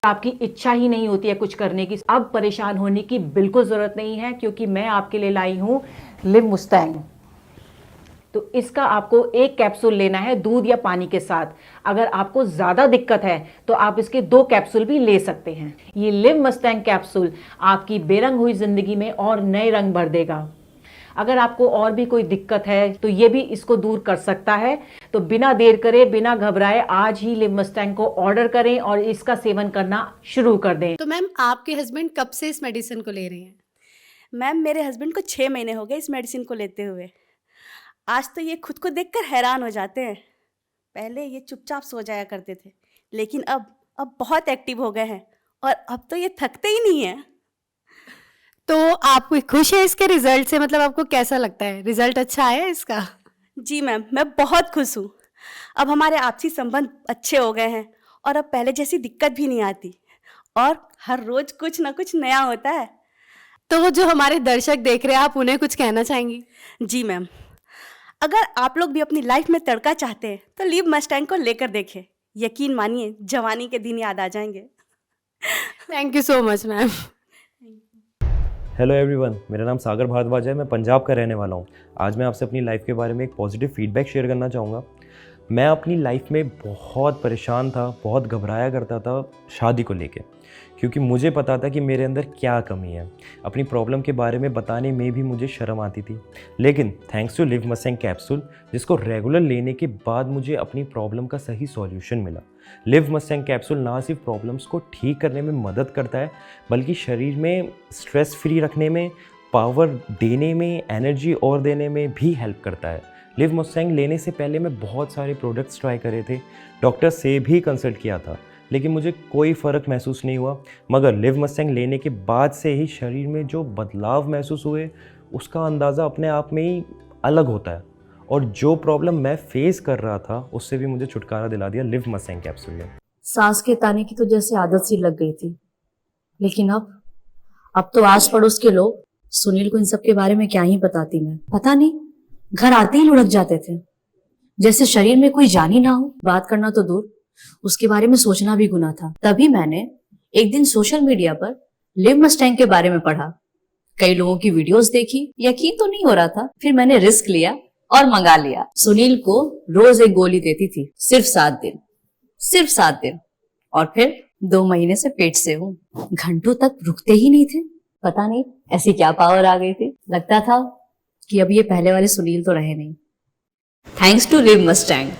आपकी इच्छा ही नहीं होती है कुछ करने की, अब परेशान होने की बिल्कुल ज़रूरत नहीं है, क्योंकि मैं आपके लिए लाई हूँ लिव मुस्टैंग। तो इसका आपको एक कैप्सूल लेना है दूध या पानी के साथ। अगर आपको ज़्यादा दिक्कत है तो आप इसके 2 कैप्सूल भी ले सकते हैं। ये लिव मस्टैंग कैप्सूल आपकी बेरंग हुई ज़िंदगी में और नए रंग भर देगा। अगर आपको और भी कोई दिक्कत है तो ये भी इसको दूर कर सकता है। तो बिना देर करे, बिना घबराए, आज ही लिव मस्टैंग को ऑर्डर करें और इसका सेवन करना शुरू कर दें। तो मैम, आपके हस्बैंड कब से इस मेडिसिन को ले रहे हैं? मैम, मेरे हस्बैंड को 6 महीने हो गए इस मेडिसिन को लेते हुए। आज तो ये खुद को देखकर हैरान हो जाते हैं। पहले ये चुपचाप सो जाया करते थे, लेकिन अब बहुत एक्टिव हो गए हैं और अब तो ये थकते ही नहीं हैं। तो आप खुश है इसके रिजल्ट से? मतलब आपको कैसा लगता है, रिजल्ट अच्छा आया है इसका? जी मैम, मैं बहुत खुश हूँ। अब हमारे आपसी संबंध अच्छे हो गए हैं और अब पहले जैसी दिक्कत भी नहीं आती और हर रोज कुछ ना कुछ नया होता है। तो जो हमारे दर्शक देख रहे हैं, आप उन्हें कुछ कहना चाहेंगी? जी मैम, अगर आप लोग भी अपनी लाइफ में तड़का चाहते हैं तो लिव मस्टैंग को लेकर देखें। यकीन मानिए, जवानी के दिन याद आ जाएंगे। Thank you so much ma'am. Hello everyone, मेरा नाम सागर भारद्वाज है। मैं पंजाब का रहने वाला हूँ। आज मैं आपसे अपनी लाइफ के बारे में एक पॉजिटिव फीडबैक शेयर करना चाहूँगा। मैं अपनी लाइफ में बहुत परेशान था, बहुत घबराया करता था शादी को लेके, क्योंकि मुझे पता था कि मेरे अंदर क्या कमी है। अपनी प्रॉब्लम के बारे में बताने में भी मुझे शर्म आती थी। लेकिन thanks to Liv Mustang capsule, जिसको रेगुलर लेने के बाद मुझे अपनी प्रॉब्लम का सही सॉल्यूशन मिला। लिव मस्टैंग कैप्सूल ना सिर्फ प्रॉब्लम्स को ठीक करने में मदद करता है, बल्कि शरीर में स्ट्रेस फ्री रखने में, पावर देने में, एनर्जी और देने में भी हेल्प करता है। लिव मस्टैंग लेने से पहले मैं बहुत सारे प्रोडक्ट्स ट्राई करे थे, डॉक्टर से भी कंसल्ट किया था, लेकिन मुझे कोई फ़र्क महसूस नहीं हुआ। मगर लिव मस्टैंग लेने के बाद से ही शरीर में जो बदलाव महसूस हुए, उसका अंदाज़ा अपने आप में ही अलग होता है। और जो प्रॉब्लम मैं फेस कर रहा था, उससे भी मुझे छुटकारा दिला दिया लिव मस्टैंग कैप्सूल ने। सांस के ताने की तो जैसे आदत सी लग गई थी, लेकिन अब तो आस पड़ोस के लोग सुनील को इन सब के बारे में क्या ही बताती मैं। पता नहीं, घर आते ही लुढ़क जाते थे, जैसे शरीर में कोई जान ही ना हो। बात करना तो दूर, उसके बारे में सोचना भी गुनाह था। तभी मैंने एक दिन सोशल मीडिया पर लिव मस्टैंग के बारे में पढ़ा, कई लोगों की वीडियोस देखी, यकीन तो नहीं हो रहा था। फिर मैंने रिस्क लिया और मंगा लिया। सुनील को रोज एक गोली देती थी, सिर्फ 7 दिन, और फिर 2 महीने से पेट से हूँ। घंटों तक रुकते ही नहीं थे। पता नहीं ऐसी क्या पावर आ गई थी। लगता था कि अब ये पहले वाले सुनील तो रहे नहीं। Thanks to Liv Mustang.